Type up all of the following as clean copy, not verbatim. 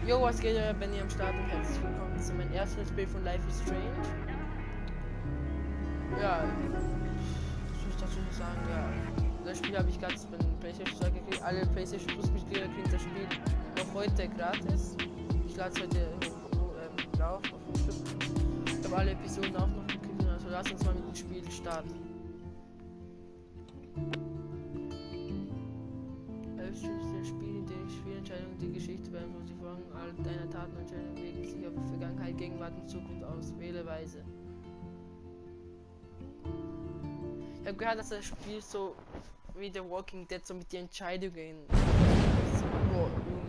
Jo, was geht, Benny am Start und herzlich willkommen zu meinem ersten Spiel von Life is Strange. Ja, was soll ich dazu sagen? Ja, das Spiel habe ich ganz bei den PlayStation 2 gekriegt. Alle PlayStation Plus Mitglieder kriegen das Spiel noch heute gratis. Ich lade es heute drauf auf YouTube. Ich habe alle Episoden auch noch gekriegt, also lass uns mal mit dem Spiel starten. Das Spiel, in dem Spielentscheidungen die Geschichte beeinflussen, die Folgen all deiner Taten und Entscheidungen wirken sich auf Vergangenheit, Gegenwart und Zukunft aus. Wähle weise. Ich habe gehört, dass das Spiel so wie The Walking Dead so mit den Entscheidungen. Oh, Junge.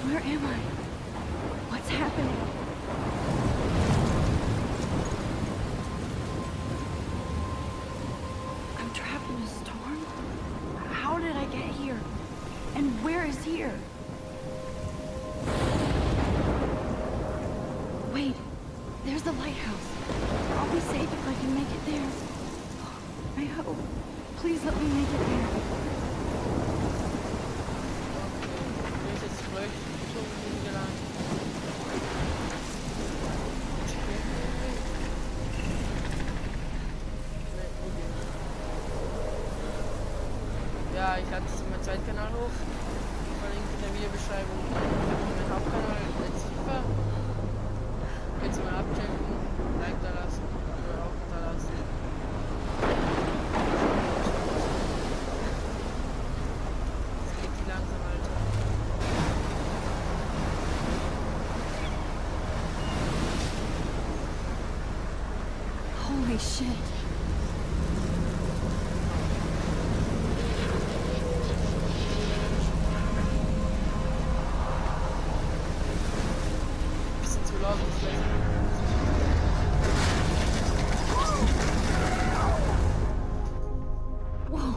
Where am I? What's happening? I'm trapped in a storm? How did I get here? And where is here? Wait, there's the lighthouse. I'll be safe if I can make it there. I hope. Please let me make it there. Ja, ich lade das in meinen zweiten Kanal hoch. Verlinkt in der Videobeschreibung. Ich habe meinen Hauptkanal, Let's FIFA. Jetzt mal abchecken, Like da lassen oder auch da lassen. Das geht die langsam, Alter. Holy shit. Bisschen zu laut, das vielleicht. Whoa.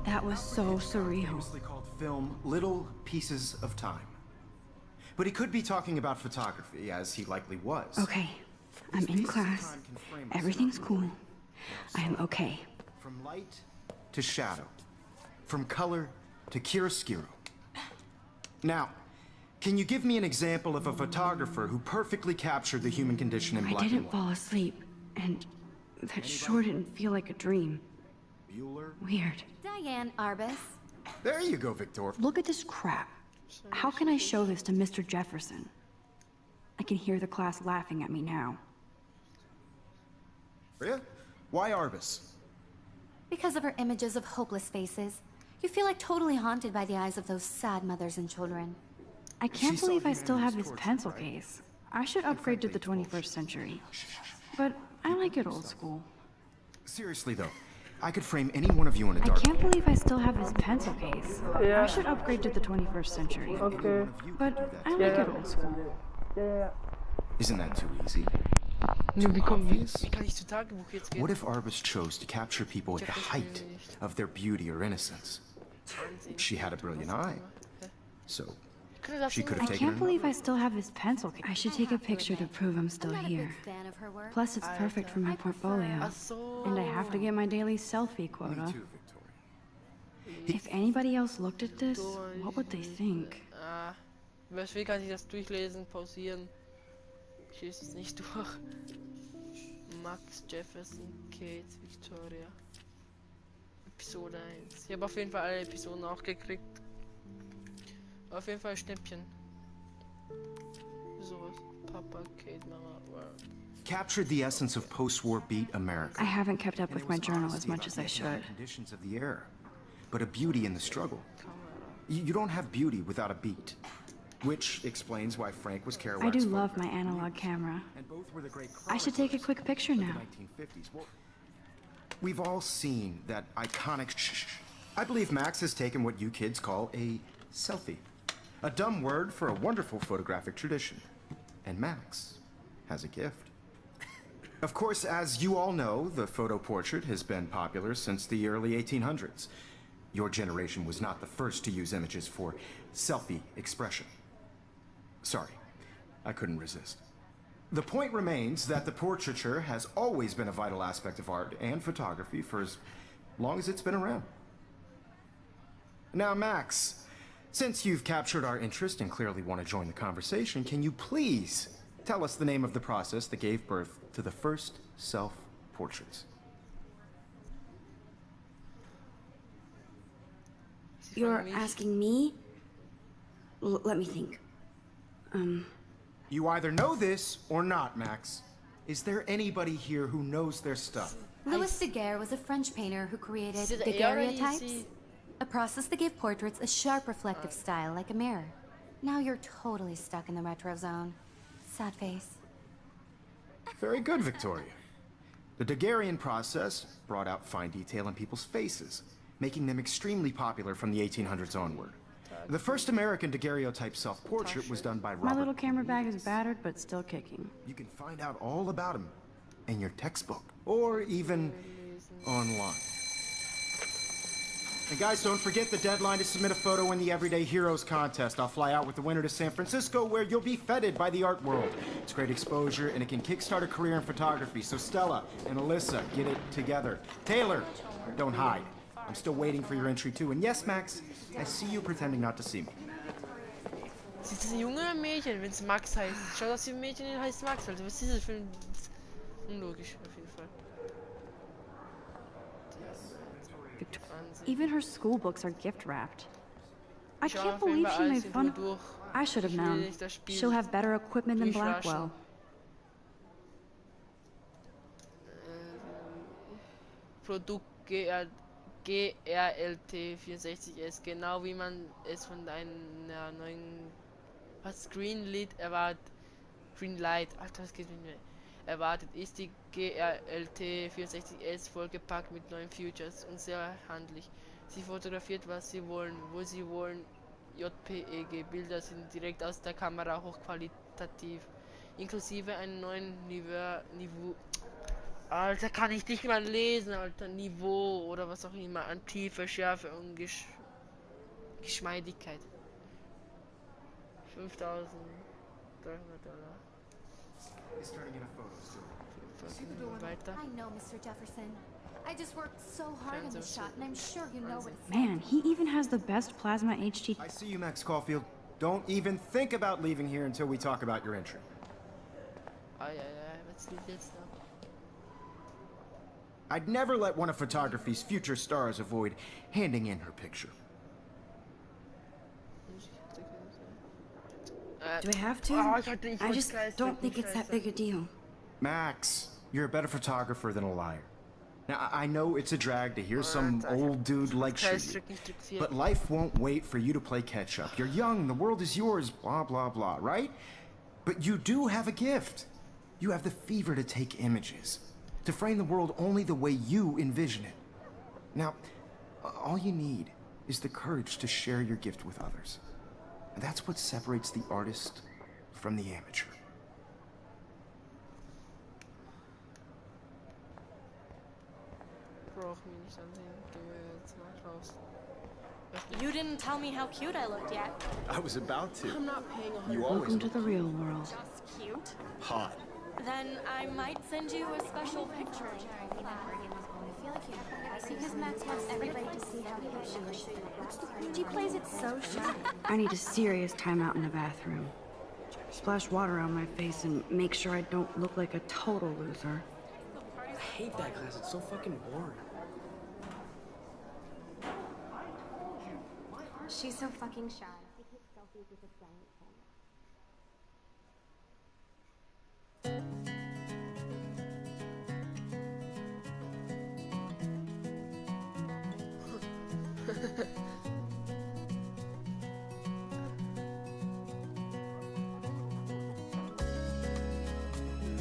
That was so surreal. Famously called film Little Pieces of Time. But he could be talking about photography, as he likely was. Okay, I'm in class. Everything's cool. I am okay. From light to shadow. From color to chiaroscuro. Now, can you give me an example of a photographer who perfectly captured the human condition in I black and didn't white? fall asleep, and that sure didn't feel like a dream. Bueller? Weird. Diane Arbus. There you go, Victor. Look at this crap. How can I show this to Mr. Jefferson? I can hear the class laughing at me now. Yeah? Why Arbus? Because of her images of hopeless faces, you feel like totally haunted by the eyes of those sad mothers and children. I can't She saw believe I still have humanity's this torture, pencil right? case. I should upgrade to the 21st century. But I like it old school. Seriously though, I could frame any one of you in a I dark can't believe I still have this pencil case. Yeah. I should upgrade to the 21st century. Okay. But I like it old school. Isn't that too easy? Wie Obvious? kann ich zu Tagebuch jetzt gehen? What if Arbus chose to capture people at the height of their beauty or innocence? She had a brilliant eye, so she could I have taken can't believe I still have this pencil case. I should take a picture to prove I'm still I'm not a here. big fan of her work. Plus, it's perfect for my portfolio. Ach so. And I have to get my daily selfie quota. Me too, Victoria. If anybody else looked at this, what would they think? Ah, was will, kann ich das durchlesen, pausieren. Ich lese es nicht durch. Max, Jefferson, Kate, Victoria. Episode 1. Ich habe auf jeden Fall alle Episoden auch gekriegt. Auf jeden Fall Schnäppchen. Sowas. Papa, Kate, Mama, World. Captured the essence of post-war beat America. I haven't kept up And with it my was journal as honesty much about as the I should. conditions of the era, but a beauty in the struggle. You don't have beauty without a beat, which explains why Frank was Kerouac's I do love photograph. my analog camera. And both were the great I should take a chroniclers quick picture of the now. 1950s. Well, we've all seen that iconic I believe Max has taken what you kids call a selfie. A dumb word for a wonderful photographic tradition. And Max has a gift. Of course, as you all know, the photo portrait has been popular since the early 1800s. Your generation was not the first to use images for selfie expression. Sorry, I couldn't resist. The point remains that the portraiture has always been a vital aspect of art and photography for as long as it's been around. Now, Max, since you've captured our interest and clearly want to join the conversation, can you please tell us the name of the process that gave birth to the first self-portraits? You're asking me? Let me think. You either know this or not, Max. Is there anybody here who knows their stuff? Louis Daguerre was a French painter who created Zit er daguerreotypes, easy. a process that gave portraits a sharp reflective style like a mirror. Now you're totally stuck in the retro zone. Sad face. Very good, Victoria. The Daguerrean process brought out fine detail in people's faces, making them extremely popular from the 1800s onward. The first American daguerreotype self-portrait was done by My Robert. little camera bag is battered, but still kicking. You can find out all about him in your textbook, or even online. And guys, don't forget the deadline to submit a photo in the Everyday Heroes contest. I'll fly out with the winner to San Francisco, where you'll be feted by the art world. It's great exposure, and it can kickstart a career in photography. So Stella and Alyssa, get it together. Taylor, don't hide. I'm still waiting for your entry too. And yes, Max, I see you pretending not to see me. Ist das ein Junge oder ein Mädchen, wenn es Max heißt? Schaut aus wie ein Mädchen, das heißt Max. Also was ist das für ein... Unlogisch, auf jeden Fall. Even her school books are gift wrapped. I Schau can't auf jeden believe Fall she alles made in fun. Ruhe durch. I should have Ich will known. nicht das Spiel She'll have better equipment than durchrushen. Blackwell. Produkt GRLT 64S, genau wie man es von einer neuen Greenlight Alter, das geht nicht mehr. Erwartet ist die GRLT 64S vollgepackt mit neuen Features und sehr handlich. Sie fotografiert, was sie wollen, wo sie wollen. JPEG Bilder sind direkt aus der Kamera hochqualitativ, inklusive einen neuen Niveau. Alter, kann ich nicht mal lesen, Alter. Niveau oder was auch immer an Tiefe, Schärfe und Geschmeidigkeit. $5.300. Weiter. I know, Mr. Jefferson. I just worked so hard on this shot, and I'm sure you know what it's Man, he even has the best plasma HT. I see you, Max Caulfield. Don't even think about leaving here until we talk about your entry. Was geht jetzt noch? I'd never let one of photography's future stars avoid handing in her picture. Do I have to? Oh, ich I just wollte don't think it's that big a deal. Max, you're a better photographer than a liar. Now, I know it's a drag to hear some old dude lecture you, but life won't wait for you to play catch up. You're young, the world is yours, blah, blah, blah, right? But you do have a gift. You have the fever to take images, to frame the world only the way you envision it. Now, all you need is the courage to share your gift with others. And that's what separates the artist from the amateur. Brauch mich nicht ansehen. Gehen wir jetzt mal raus. You didn't tell me how cute I looked yet. I was about to. I'm not paying You always Welcome to the real world. Just cute. hot. Then I might send you a special picture. because Max wants everybody to see how good she is. She plays it so shy. I need a serious timeout in the bathroom. Splash water on my face and make sure I don't look like a total loser. I hate that class. It's so fucking boring. She's so fucking shy. She takes selfies with a giant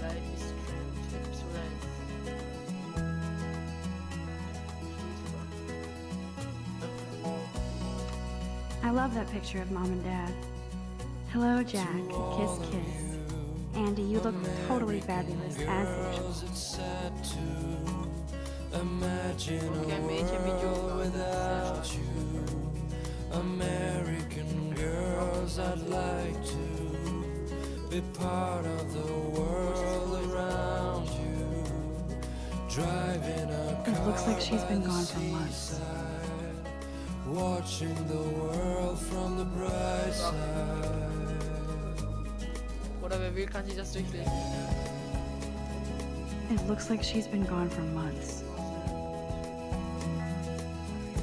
Life is strange, it's I love that picture of Mom and Dad. Hello, Jack. Kiss, kiss. Andy, you look totally fabulous, as usual. Okay, Mädchenvideo. Without you, American girls, I'd like to be part of the world around you. Driving a It looks like she's been gone for months. watching the world from the bright side. Oder wer will, kann sich das durchlesen. It looks like she's been gone for months.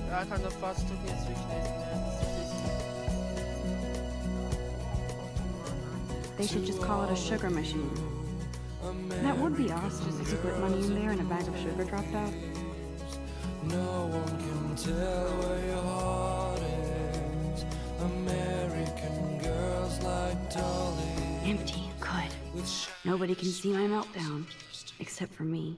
Ja, kann doch fast du jetzt durchlesen. Ja, das ist They should just call it a sugar machine. That would be awesome if you put money in there and a bag of sugar dropped out. No one can tell where your heart is. American girls like Dolly. Empty, good. Nobody can see my meltdown, except for me.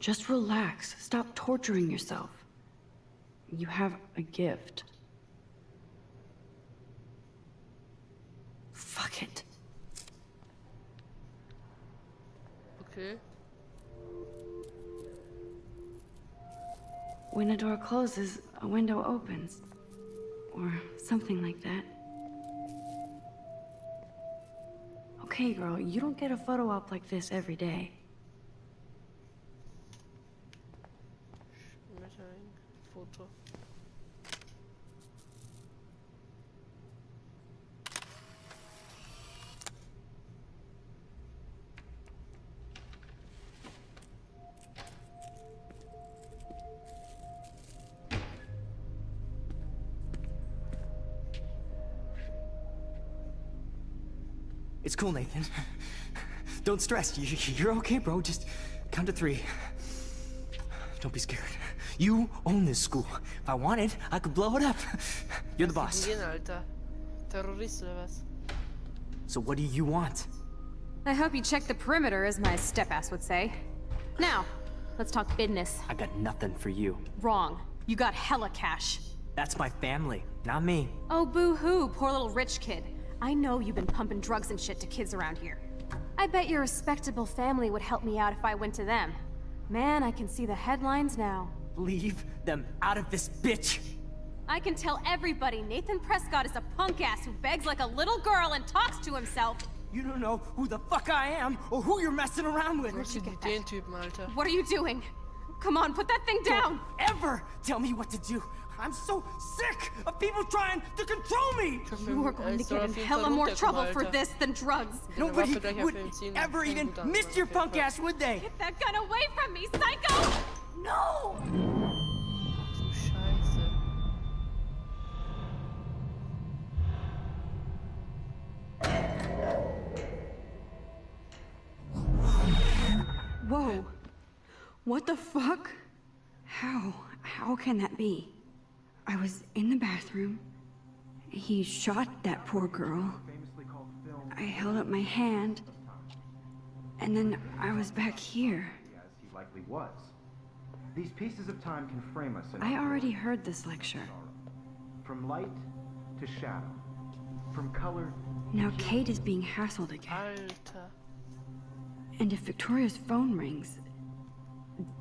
Just relax. Stop torturing yourself. You have a gift. Fuck it. okay. When a door closes, a window opens. Or something like that. Okay, girl, you don't get a photo op like this every day. Mit ein Foto. It's cool, Nathan. Don't stress. You're okay, bro. Just count to 3. Don't be scared. You own this school. If I wanted, I could blow it up. You're the boss. Gehen, Alter. Terrorist oder was? So what do you want? I hope you check the perimeter, as my step-ass would say. Now, let's talk business. I got nothing for you. Wrong. You got hella cash. That's my family, not me. Oh, boo-hoo, poor little rich kid. I know you've been pumping drugs and shit to kids around here. I bet your respectable family would help me out if I went to them. Man, I can see the headlines now. Leave them out of this bitch. I can tell everybody Nathan Prescott is a punk ass who begs like a little girl and talks to himself. You don't know who the fuck I am or who you're messing around with. Was mit den Typen, Alter. What are you doing? Come on, put that thing down! Don't ever tell me what to do. I'm so sick of people trying to control me. You are going to get in hella more trouble for this than drugs. Nobody would ever even miss your punk ass, would they? Get that gun away from me, psycho! No! Du Scheiße. Whoa. What the fuck? How can that be? I was in the bathroom. He shot that poor girl. I held up my hand. And then I was back here. As he likely was. These pieces of time can frame us in I already heard this lecture. from light to shadow, from color. Now Kate is being hassled again. Alter. And if Victoria's phone rings,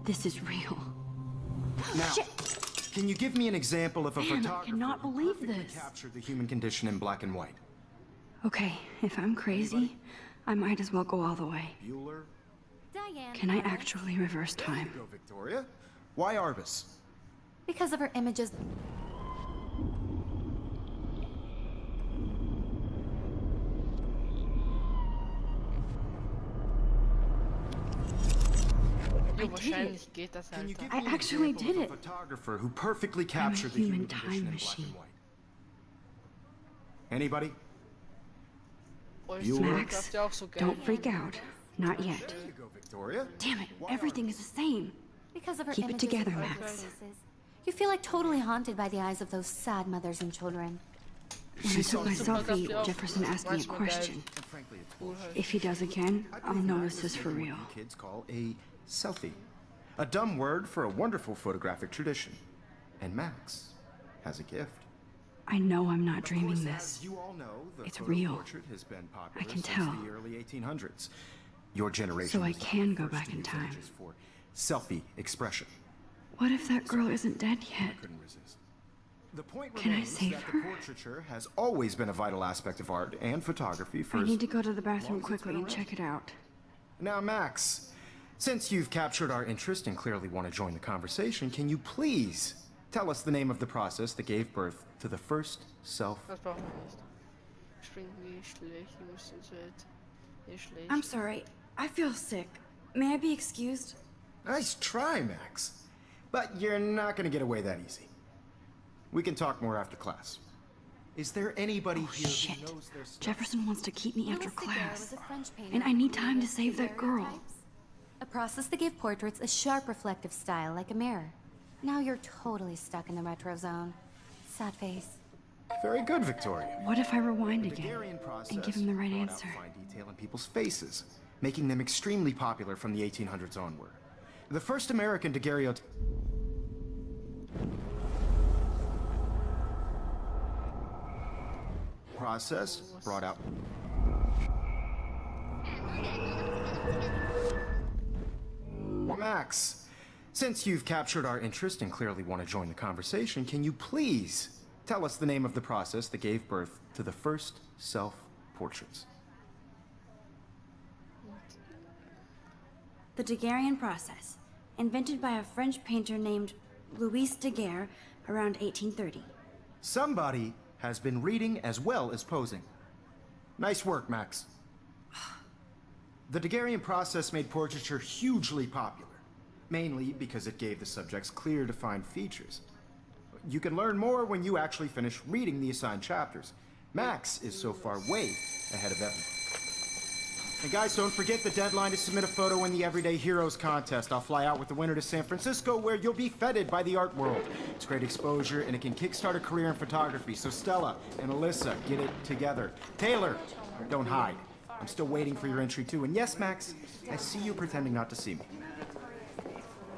this is real. Now, can you give me an example of a Man, I photographer cannot who believe perfectly this. captured the human condition in black and white? Okay, if I'm crazy, I might as well go all the way. Bueller? Diane. Can I actually reverse time? Go, Victoria. Why Arbus? Because of her images. Jo, wahrscheinlich geht das, Can you Alter. give I me an actually example did of a it. photographer who perfectly captured the human human time condition in black machine. and white? Anybody? Euch Bueller? Max, ja auch so geil. don't freak out. Not yet. There you go, Victoria. Damn it, everything is the same. Because of her Keep it images together, of Max. faces. You feel like totally haunted by the eyes of those sad mothers and children. When I took my selfie, Jefferson asked me a question. If he does again, I'll know this is for real. Kids call a selfie. A dumb word for a wonderful photographic tradition. And Max has a gift. I know I'm not dreaming this. As you all know, the It's photo real. portrait has been popular I can since tell. the early 1800s. Your generation So I was the can go first back to in use time. images for selfie expression. What if that girl isn't dead yet? Couldn't resist. The point Can I remains save that her? the portraiture has always been a vital aspect of art and photography for I as need to go to the bathroom quickly and check it out. Now, Max, since you've captured our interest and clearly want to join the conversation, can you please tell us the name of the process that gave birth to the first self? Das brauchen wir nicht. Spring wie schlecht, ich muss nicht schlecht. I'm sorry. I feel sick. May I be excused? Nice try, Max. But you're not going to get away that easy. We can talk more after class. Is there anybody here Shit. who knows their stuff? Jefferson wants to keep me after Louis Daguerre class. was a French painter And I need who time to used save that girl. daguerreotypes. A process that gave portraits a sharp reflective style like a mirror. Now you're totally stuck in the retro zone. Sad face. Very good, Victoria. What if I rewind The again Daguerrean process and give him the right brought out answer? fine detail in people's faces, making them extremely popular from the 1800s onward. The first American daguerreotype process brought out Max, since you've captured our interest and clearly want to join the conversation, can you please tell us the name of the process that gave birth to the first self-portraits? The Daguerrean process, invented by a French painter named Louis Daguerre around 1830. Somebody has been reading as well as posing. Nice work, Max. The Daguerrean process made portraiture hugely popular, mainly because it gave the subjects clear, defined features. You can learn more when you actually finish reading the assigned chapters. Max is so far way ahead of everyone. And guys, don't forget the deadline to submit a photo in the Everyday Heroes contest. I'll fly out with the winner to San Francisco, where you'll be feted by the art world. It's great exposure, and it can kickstart a career in photography. So Stella and Alyssa, get it together. Taylor, don't hide. I'm still waiting for your entry too. And yes, Max, I see you pretending not to see me.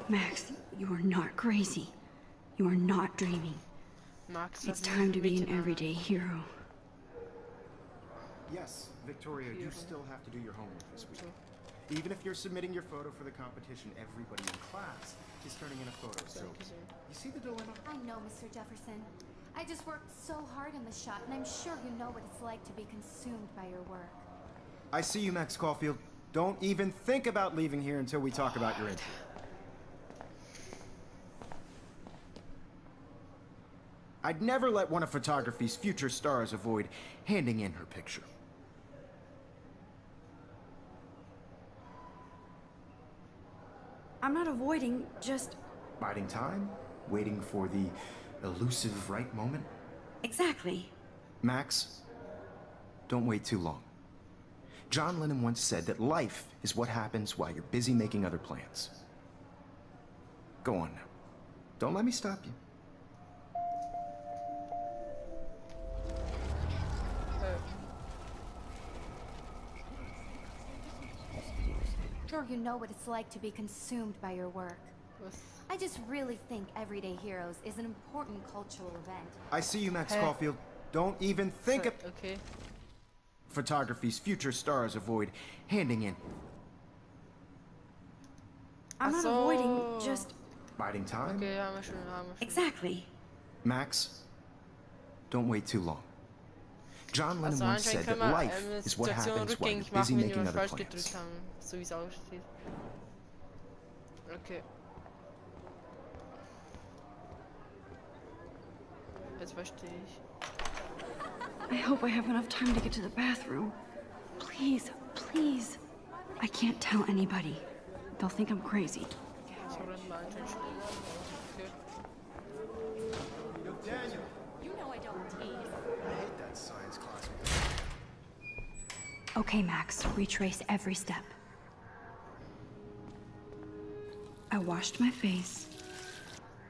Max, you are not crazy. You are not dreaming. Max, It's time to be an everyday hero. Yes, Victoria, you still have to do your homework this week. Even if you're submitting your photo for the competition, everybody in class is turning in a photo. So, you see the dilemma? I know, Mr. Jefferson. I just worked so hard in the shot, and I'm sure you know what it's like to be consumed by your work. I see you, Max Caulfield. Don't even think about leaving here until we talk about your entry. I'd never let one of photography's future stars avoid handing in her picture. I'm not avoiding, just... Biding time? Waiting for the elusive right moment? Exactly. Max, don't wait too long. John Lennon once said that life is what happens while you're busy making other plans. Go on now. Don't let me stop you. Sure you know what it's like to be consumed by your work. I just really think Everyday Heroes is an important cultural event. I see you, Max Caulfield. Don't even think of Okay. photography's future stars avoid handing in. I'm not so. avoiding, just... Biding time? Okay, haben wir schon, haben wir schon. Exactly. Max, don't wait too long. John Lennon Also once said anscheinend können that wir life is what Situation happens while you're rückgängig busy machen, wenn making wir other falsch plans. gedrückt haben, so wie es aussteht. Okay. Jetzt verstehe ich. I hope I have enough time to get to the bathroom. Please, please. I can't tell anybody. They'll think I'm crazy. So rennt mal anscheinend schnell. Okay. Yo, Daniel. You know I don't tease. I hate that science class. Okay, Max, retrace every step. I washed my face.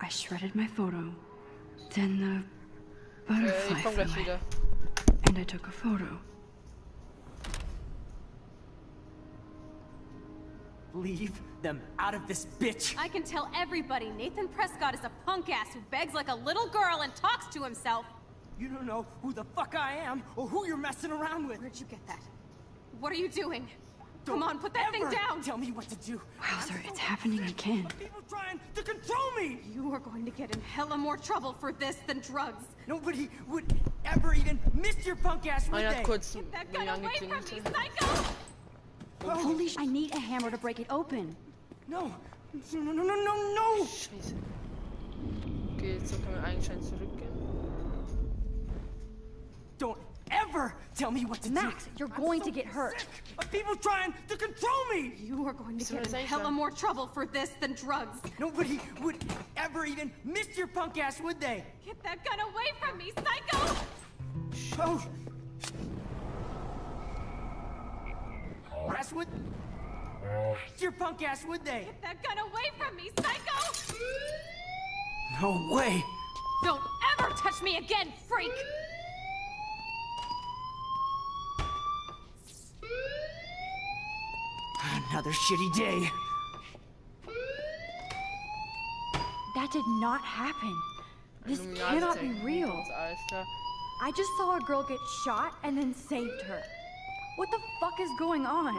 I shredded my photo. Then the butterfly Ich komm flew gleich in, wieder. and I took a photo. Leave them out of this bitch! I can tell everybody Nathan Prescott is a punk ass who begs like a little girl and talks to himself. You don't know who the fuck I am or who you're messing around with. Where'd you get that? What are you doing? Come on, put that thing Ever down! Tell me what to do. Wowzer, it's happening again. People trying to control me. You are going to get in hella more trouble for this than drugs. Nobody would ever even miss your punk ass, would Einer they? hat kurz Get that bei gun mir away from me, angeklingelt. psycho! Holy I need a hammer to break it open. No. No. Scheiße. Okay, jetzt können wir eigentlich schon zurückgehen. Don't ever tell me what to Max, do. you're going to get hurt. Sick of people trying to control me. You are going to So get is in that hella done? more trouble for this than drugs. Nobody would ever even miss your punk ass, would they? Get that gun away from me, psycho! Oh. Ass would. Your punk ass, would they? Get that gun away from me, psycho! No way. Don't ever touch me again, freak! Another shitty day. That did not happen. This Illuminati cannot be technique real. und alles klar. I just saw a girl get shot and then saved her. What the fuck is going on?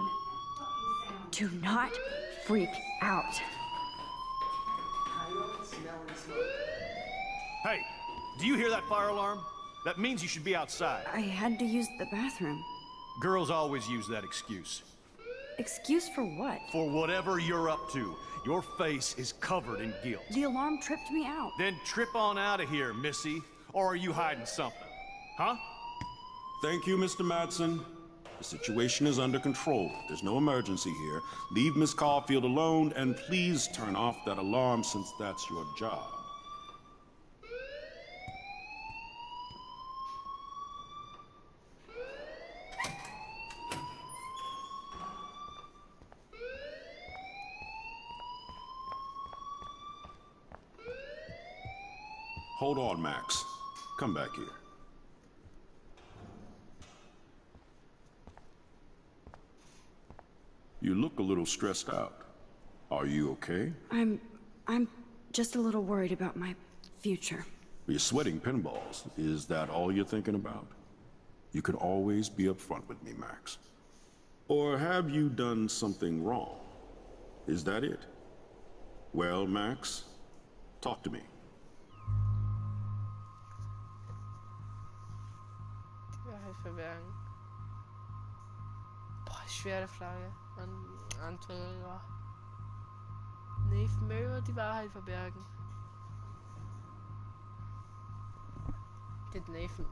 Do not freak out. Hey, do you hear that fire alarm? That means you should be outside. I had to use the bathroom. Girls always use that excuse. Excuse for what? For whatever you're up to, your face is covered in guilt. The alarm tripped me out. Then trip on out of here, Missy. Or are you hiding something? Huh? Thank you, Mr. Madsen. The situation is under control. There's no emergency here. Leave Miss Caulfield alone, and please turn off that alarm since that's your job. Hold on, Max. Come back here. You look a little stressed out. Are you okay? I'm just a little worried about my future. You're sweating pinballs. Is that all you're thinking about? You can always be upfront with me, Max. Or have you done something wrong? Is that it? Well, Max, talk to me. Wahrheit verbergen. Boah, schwere Frage. Antwort, ja. Nathan Mary wird die Wahrheit verbergen. Geht Nathan.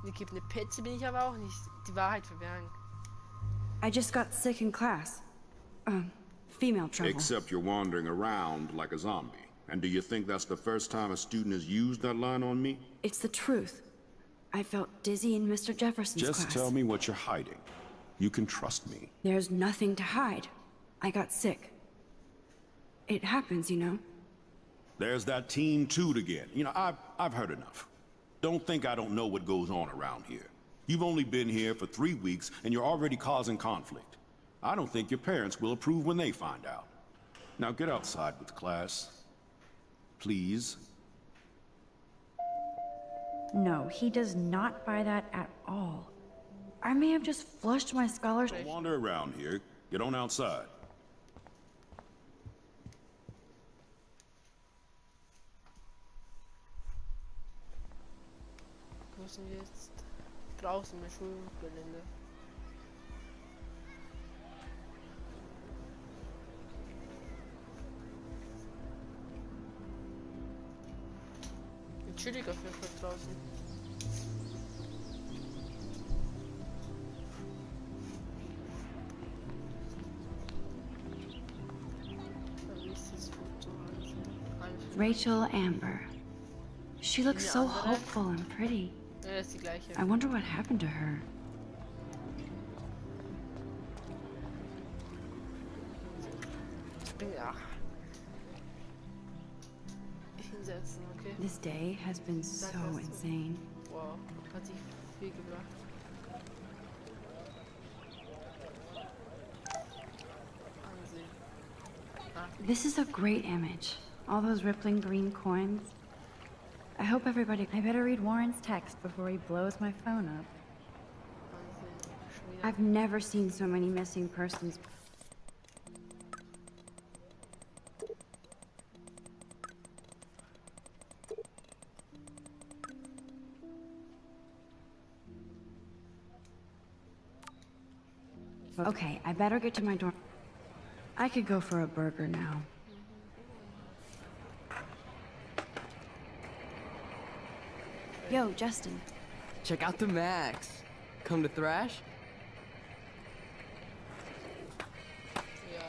Die gibt eine Petze, bin ich aber auch nicht. Die Wahrheit verbergen. I just got sick in class. Female trouble. Except you're wandering around like a zombie. And do you think that's the first time a student has used that line on me? It's the truth. I felt dizzy in Mr. Jefferson's class. Just tell me what you're hiding. You can trust me. There's nothing to hide. I got sick. It happens, you know. There's that teen toot again. You know, I've heard enough. Don't think I don't know what goes on around here. You've only been here for 3 weeks and you're already causing conflict. I don't think your parents will approve when they find out. Now get outside with class. Please. No, he does not buy that at all. I may have just flushed my scholarship. Don't wander around here. Get on outside. Wo sind wir jetzt? Draußen im Schulgelände. Chillig auf jeden Fall draußen. Wie ist das Foto? Rachel Amber. She looks so hopeful and pretty. Ja, das ist die gleiche. I wonder what happened to her. bin ja. Hinsetzen, okay. This day has been so insane. Wow, hat sich viel gebracht. Ansehen. Ah. This is a great image. All those rippling green coins. I hope everybody... I better read Warren's text before he blows my phone up. Ansehen. Schon wieder. I've never seen so many missing persons. Okay, I better get to my dorm. I could go for a burger now. Yo, Justin. Check out the Max. Come to thrash? Ja,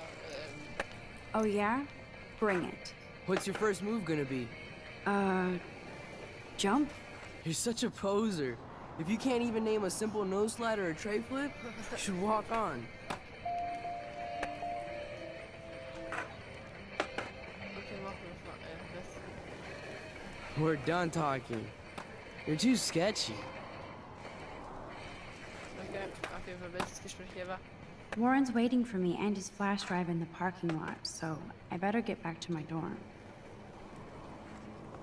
Oh yeah? Bring it. What's your first move gonna be? Jump? You're such a poser. If you can't even name a simple nose slide or a tray flip, you should walk on. okay, machen wir mal. Das. We're done talking. You're too sketchy. Okay, auf jeden Fall bestes Gespräch ever. Warren's waiting for me and his flash drive in the parking lot, so I better get back to my dorm.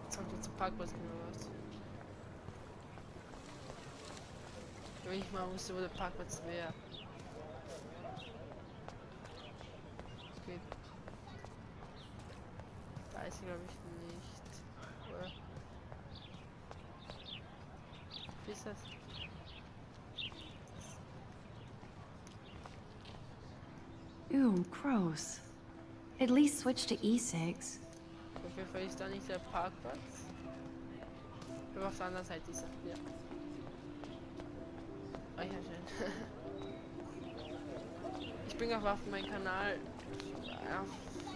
Jetzt kommt jetzt ein Parkplatz genau was. Wenn ich mal wusste, wo der Parkplatz wäre. Okay. Da ist glaube ich nicht. Oder? Wie ist das? Ew, gross. At least switch to E6. Auf jeden Fall ist da nicht der Parkplatz. Aber auf der anderen Seite ist er. Ja. Oh, ja, schön. Ich bringe auch auf meinen Kanal,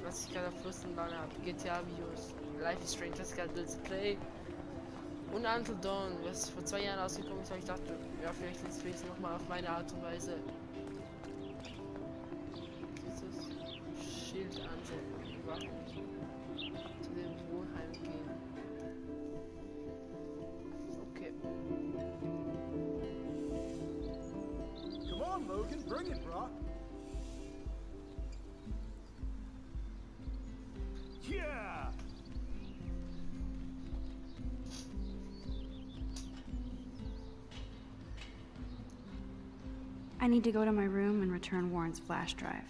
was ich gerade auf Lust und Laune habe. GTA-Videos, Life is Strange, was gerade Let's Play. Und Until Dawn, was vor 2 Jahren rausgekommen ist, weil ich dachte, ja, vielleicht Let's Play nochmal auf meine Art und Weise. Dieses Schild ansehen, Überwachung. Zu dem Wohnheim gehen. Okay. Come on, Logan, bring it, bro. Yeah! I need to go to my room and return Warren's flash drive.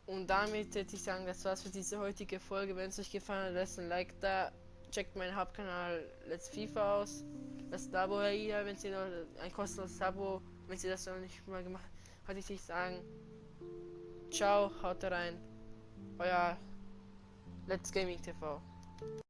Und damit würde ich sagen, das war's für diese heutige Folge. Wenn es euch gefallen hat, lasst ein Like da. Checkt meinen Hauptkanal Let's FIFA aus. Lasst ein Abo hier, wenn ihr noch ein kostenloses Abo, wenn ihr das noch nicht mal gemacht habt, würde ich sagen. Ciao, haut rein. Euer Let's Gaming TV.